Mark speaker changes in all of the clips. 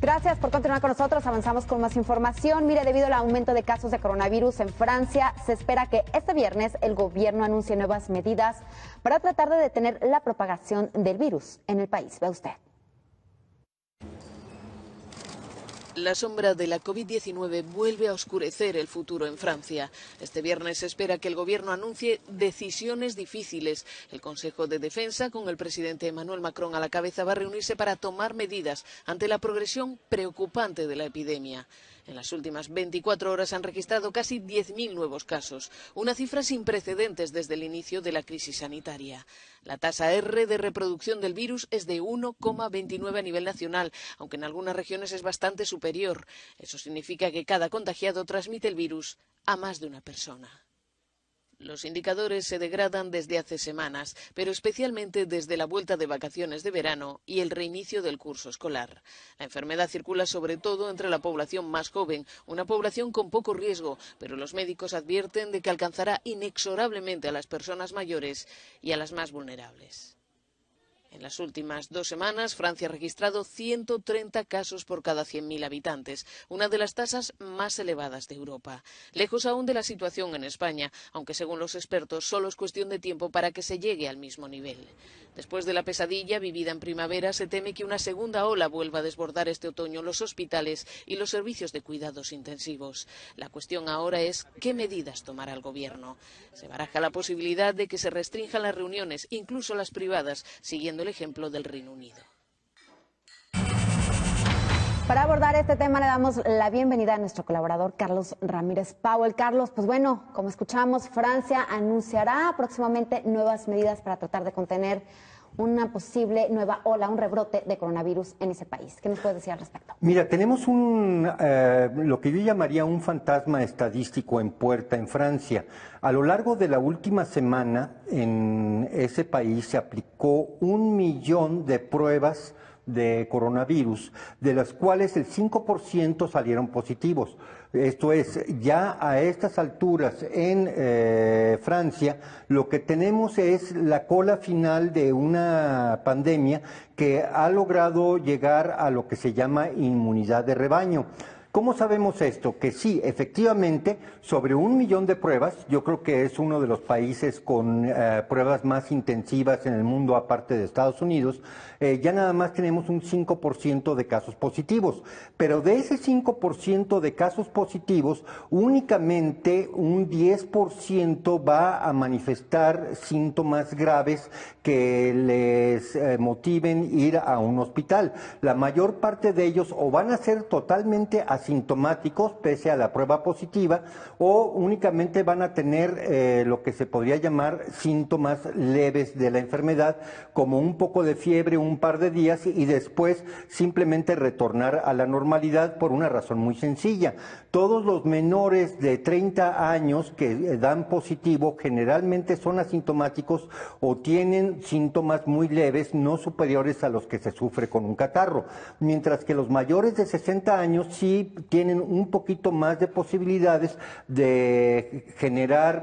Speaker 1: Gracias por continuar con nosotros. Avanzamos con más información. Mire, debido al aumento de casos de coronavirus en Francia, se espera que este viernes el gobierno anuncie nuevas medidas para tratar de detener la propagación del virus en el país. Vea usted.
Speaker 2: La sombra de la COVID-19 vuelve a oscurecer el futuro en Francia. Este viernes se espera que el gobierno anuncie decisiones difíciles. El Consejo de Defensa, con el presidente Emmanuel Macron a la cabeza, va a reunirse para tomar medidas ante la progresión preocupante de la epidemia. En las últimas 24 horas han registrado casi 10.000 nuevos casos, una cifra sin precedentes desde el inicio de la crisis sanitaria. La tasa R de reproducción del virus es de 1,29 a nivel nacional, aunque en algunas regiones es bastante superior. Eso significa que cada contagiado transmite el virus a más de una persona. Los indicadores se degradan desde hace semanas, pero especialmente desde la vuelta de vacaciones de verano y el reinicio del curso escolar. La enfermedad circula sobre todo entre la población más joven, una población con poco riesgo, pero los médicos advierten de que alcanzará inexorablemente a las personas mayores y a las más vulnerables. En las últimas 2 semanas, Francia ha registrado 130 casos por cada 100.000 habitantes, una de las tasas más elevadas de Europa. Lejos aún de la situación en España, aunque según los expertos solo es cuestión de tiempo para que se llegue al mismo nivel. Después de la pesadilla vivida en primavera, se teme que una segunda ola vuelva a desbordar este otoño los hospitales y los servicios de cuidados intensivos. La cuestión ahora es qué medidas tomará el gobierno. Se baraja la posibilidad de que se restrinjan las reuniones, incluso las privadas, siguiendo el ejemplo del Reino Unido.
Speaker 1: Para abordar este tema le damos la bienvenida a nuestro colaborador Carlos Ramírez Powell. Carlos, pues bueno, como escuchamos, Francia anunciará próximamente nuevas medidas para tratar de contener una posible nueva ola, un rebrote de coronavirus en ese país. ¿Qué nos puedes decir al respecto?
Speaker 3: Mira, tenemos lo que yo llamaría un fantasma estadístico en puerta en Francia. A lo largo de la última semana en ese país se aplicó 1 millón de pruebas de coronavirus, de las cuales el 5% salieron positivos. Esto es, ya a estas alturas en Francia, lo que tenemos es la cola final de una pandemia que ha logrado llegar a lo que se llama inmunidad de rebaño. ¿Cómo sabemos esto? Que sí, efectivamente, sobre 1 millón de pruebas, yo creo que es uno de los países con pruebas más intensivas en el mundo, aparte de Estados Unidos, ya nada más tenemos un 5% de casos positivos. Pero de ese 5% de casos positivos, únicamente un 10% va a manifestar síntomas graves que les motiven ir a un hospital. La mayor parte de ellos o van a ser totalmente asintomáticos pese a la prueba positiva o únicamente van a tener lo que se podría llamar síntomas leves de la enfermedad, como un poco de fiebre un par de días y después simplemente retornar a la normalidad por una razón muy sencilla. Todos los menores de 30 años que dan positivo generalmente son asintomáticos o tienen síntomas muy leves, no superiores a los que se sufre con un catarro, mientras que los mayores de 60 años sí tienen un poquito más de posibilidades de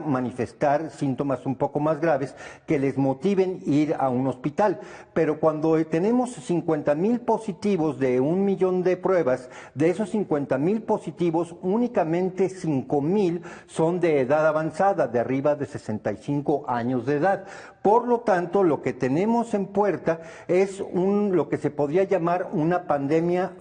Speaker 3: manifestar síntomas un poco más graves que les motiven ir a un hospital. Pero cuando tenemos 50,000 positivos de 1 millón de pruebas, de esos 50,000 positivos, únicamente 5,000 son de edad avanzada, de arriba de 65 años de edad. Por lo tanto, lo que tenemos en puerta es lo que se podría llamar una pandemia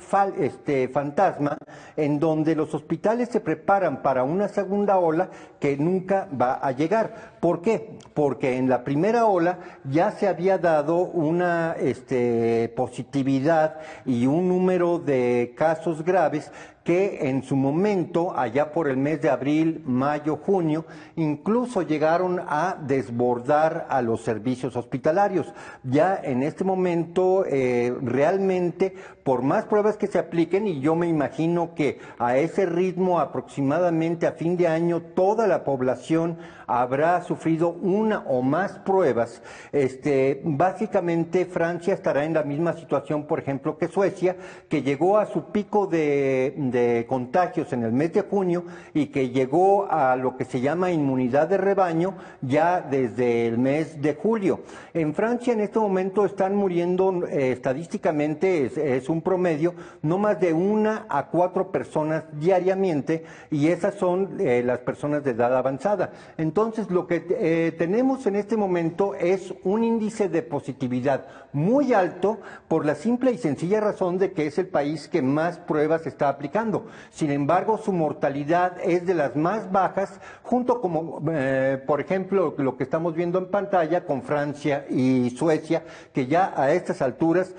Speaker 3: fantasma, en donde los hospitales se preparan para una segunda ola que nunca va a llegar. ¿Por qué? Porque en la primera ola ya se había dado una positividad y un número de casos graves que en su momento, allá por el mes de abril, mayo, junio, incluso llegaron a desbordar a los servicios hospitalarios. Ya en este momento, realmente, por más pruebas que se apliquen, y yo me imagino que a ese ritmo aproximadamente a fin de año, toda la población habrá sufrido una o más pruebas, básicamente Francia estará en la misma situación, por ejemplo, que Suecia, que llegó a su pico de de contagios en el mes de junio y que llegó a lo que se llama inmunidad de rebaño ya desde el mes de julio. En Francia en este momento están muriendo estadísticamente, es un promedio, no más de 1 a 4 personas diariamente, y esas son las personas de edad avanzada. Entonces lo que tenemos en este momento es un índice de positividad muy alto por la simple y sencilla razón de que es el país que más pruebas está aplicando. Sin embargo, su mortalidad es de las más bajas, junto como, por ejemplo, lo que estamos viendo en pantalla con Francia y Suecia, que ya a estas alturas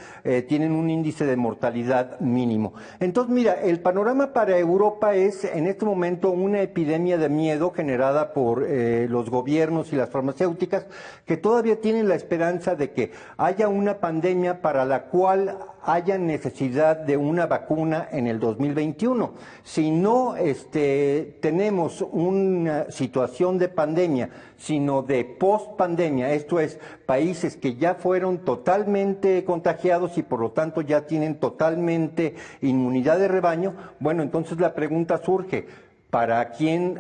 Speaker 3: tienen un índice de mortalidad mínimo. Entonces, mira, el panorama para Europa es en este momento una epidemia de miedo generada por los gobiernos y las farmacéuticas, que todavía tienen la esperanza de que haya una pandemia para la cual haya necesidad de una vacuna en el 2021. Si no tenemos una situación de pandemia, sino de post-pandemia, esto es, países que ya fueron totalmente contagiados y por lo tanto ya tienen totalmente inmunidad de rebaño, bueno, entonces la pregunta surge: ¿para quién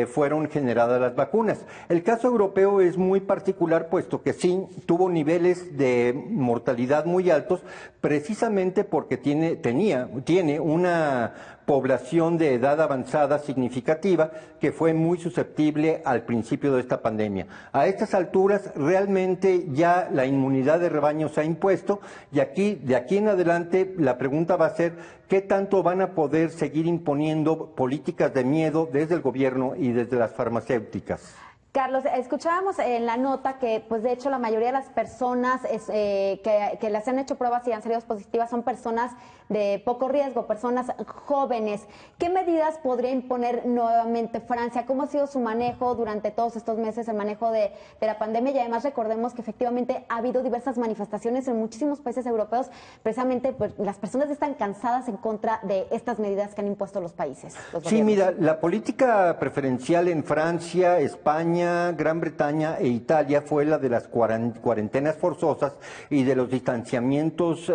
Speaker 3: fueron generadas las vacunas? El caso europeo es muy particular, puesto que sí tuvo niveles de mortalidad muy altos, precisamente porque tiene una población de edad avanzada significativa que fue muy susceptible al principio de esta pandemia. A estas alturas realmente ya la inmunidad de rebaño se ha impuesto, y de aquí en adelante la pregunta va a ser qué tanto van a poder seguir imponiendo políticas de miedo desde el gobierno y desde las farmacéuticas.
Speaker 1: Carlos, escuchábamos en la nota que, pues de hecho, la mayoría de las personas que les han hecho pruebas y han salido positivas son personas de poco riesgo, personas jóvenes. ¿Qué medidas podría imponer nuevamente Francia? ¿Cómo ha sido su manejo durante todos estos meses, el manejo de la pandemia? Y además recordemos que efectivamente ha habido diversas manifestaciones en muchísimos países europeos, precisamente pues, las personas están cansadas en contra de estas medidas que han impuesto los países.
Speaker 3: Sí, mira, la política preferencial en Francia, España, Gran Bretaña e Italia fue la de las cuarentenas forzosas y de los distanciamientos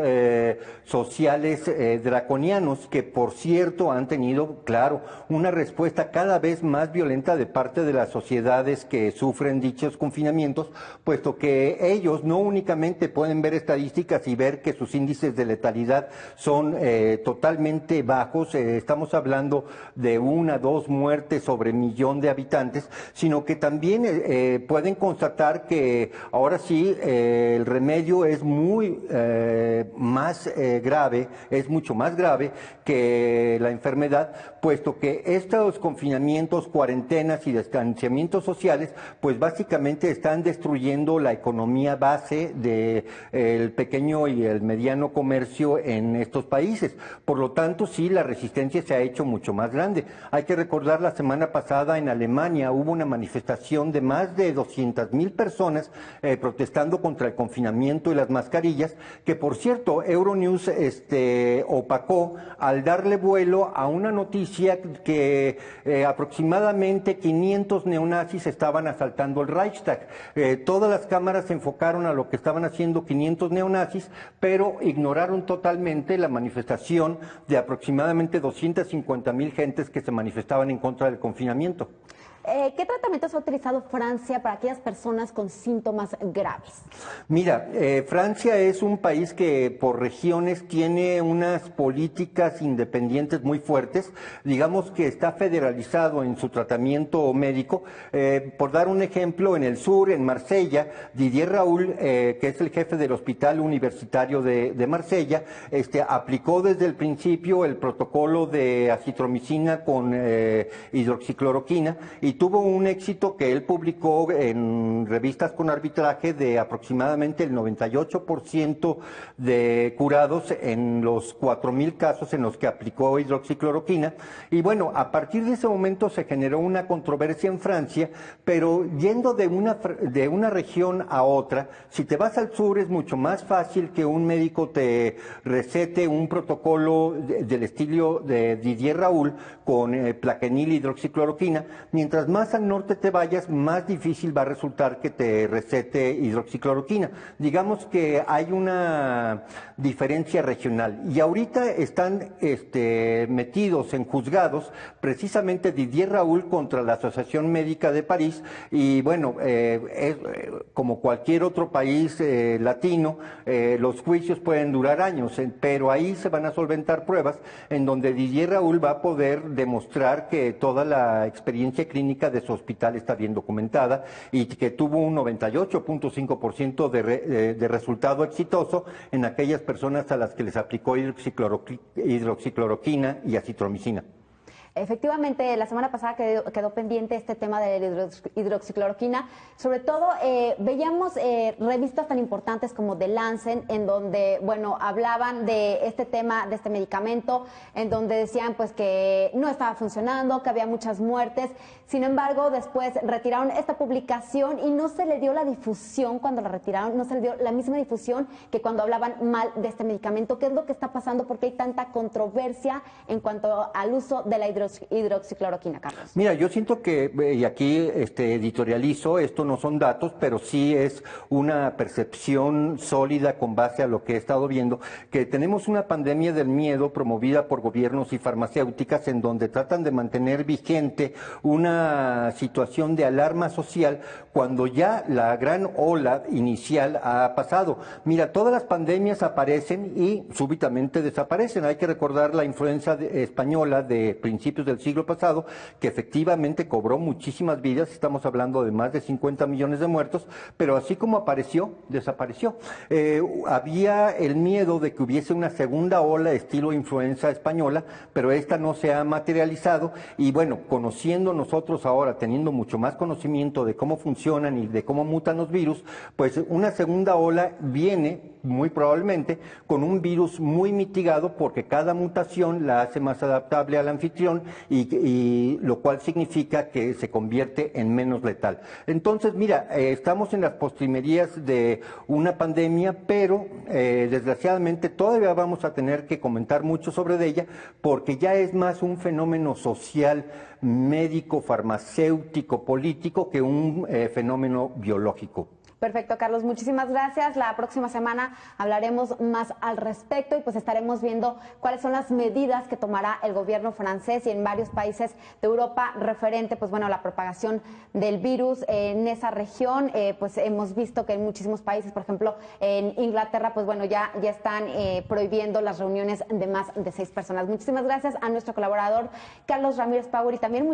Speaker 3: sociales draconianos, que por cierto han tenido, claro, una respuesta cada vez más violenta de parte de las sociedades que sufren dichos confinamientos, puesto que ellos no únicamente pueden ver estadísticas y ver que sus índices de letalidad son totalmente bajos, estamos hablando de 1 a 2 muertes sobre millón de habitantes, sino que también pueden constatar que ahora sí el remedio es es mucho más grave que la enfermedad, puesto que estos confinamientos, cuarentenas y distanciamientos sociales, pues básicamente están destruyendo la economía base del pequeño y el mediano comercio en estos países. Por lo tanto, sí, la resistencia se ha hecho mucho más grande. Hay que recordar, la semana pasada en Alemania hubo una manifestación de más de 200,000 personas protestando contra el confinamiento y las mascarillas, que por cierto Euronews opacó al darle vuelo a una noticia que aproximadamente 500 neonazis estaban asaltando el Reichstag. Todas las cámaras se enfocaron a lo que estaban haciendo 500 neonazis, pero ignoraron totalmente la manifestación de aproximadamente 250,000 gentes que se manifestaban en contra del confinamiento.
Speaker 1: ¿Qué tratamientos ha utilizado Francia para aquellas personas con síntomas graves?
Speaker 3: Mira, Francia es un país que por regiones tiene unas políticas independientes muy fuertes, digamos que está federalizado en su tratamiento médico. Por dar un ejemplo, en el sur, en Marsella, Didier Raoult, que es el jefe del Hospital Universitario de Marsella, aplicó desde el principio el protocolo de acitromicina con hidroxicloroquina, y tuvo un éxito que él publicó en revistas con arbitraje de aproximadamente el 98% de curados en los 4,000 casos en los que aplicó hidroxicloroquina. Y bueno, a partir de ese momento se generó una controversia en Francia, pero yendo de una región a otra, si te vas al sur es mucho más fácil que un médico te recete un protocolo del estilo de Didier Raoult con plaquenil y hidroxicloroquina, mientras mientras más al norte te vayas, más difícil va a resultar que te recete hidroxicloroquina. Digamos que hay una diferencia regional. Y ahorita están metidos en juzgados precisamente Didier Raoult contra la Asociación Médica de París. Y bueno, como cualquier otro país latino, los juicios pueden durar años, pero ahí se van a solventar pruebas en donde Didier Raoult va a poder demostrar que toda la experiencia clínica de su hospital está bien documentada y que tuvo un 98.5% de resultado exitoso en aquellas personas a las que les aplicó hidroxicloroquina y acitromicina.
Speaker 1: Efectivamente, la semana pasada quedó pendiente este tema de la hidroxicloroquina. Sobre todo, veíamos revistas tan importantes como The Lancet, en donde, bueno, hablaban de este tema, de este medicamento, en donde decían pues que no estaba funcionando, que había muchas muertes. Sin embargo, después retiraron esta publicación y no se le dio la difusión cuando la retiraron, no se le dio la misma difusión que cuando hablaban mal de este medicamento. ¿Qué es lo que está pasando? ¿Por qué hay tanta controversia en cuanto al uso de la hidroxicloroquina, Carlos?
Speaker 3: Mira, yo siento que, y aquí editorializo, esto no son datos, pero sí es una percepción sólida con base a lo que he estado viendo, que tenemos una pandemia del miedo promovida por gobiernos y farmacéuticas en donde tratan de mantener vigente una situación de alarma social cuando ya la gran ola inicial ha pasado. Mira, todas las pandemias aparecen y súbitamente desaparecen. Hay que recordar la influenza española de principios del siglo pasado, que efectivamente cobró muchísimas vidas, estamos hablando de más de 50 millones de muertos, pero así como apareció, desapareció. Había el miedo de que hubiese una segunda ola estilo influenza española, pero esta no se ha materializado y bueno, conociendo nosotros ahora, teniendo mucho más conocimiento de cómo funcionan y de cómo mutan los virus, pues una segunda ola viene muy probablemente con un virus muy mitigado porque cada mutación la hace más adaptable al anfitrión y lo cual significa que se convierte en menos letal. Entonces, mira, estamos en las postrimerías de una pandemia, pero desgraciadamente todavía vamos a tener que comentar mucho sobre ella porque ya es más un fenómeno social, médico, farmacéutico, político que un fenómeno biológico.
Speaker 1: Perfecto, Carlos, muchísimas gracias. La próxima semana hablaremos más al respecto y pues estaremos viendo cuáles son las medidas que tomará el gobierno francés y en varios países de Europa referente, pues bueno, a la propagación del virus en esa región. Pues hemos visto que en muchísimos países, por ejemplo, en Inglaterra, pues bueno, ya están prohibiendo las reuniones de más de 6 personas. Muchísimas gracias a nuestro colaborador Carlos Ramírez Pauer y también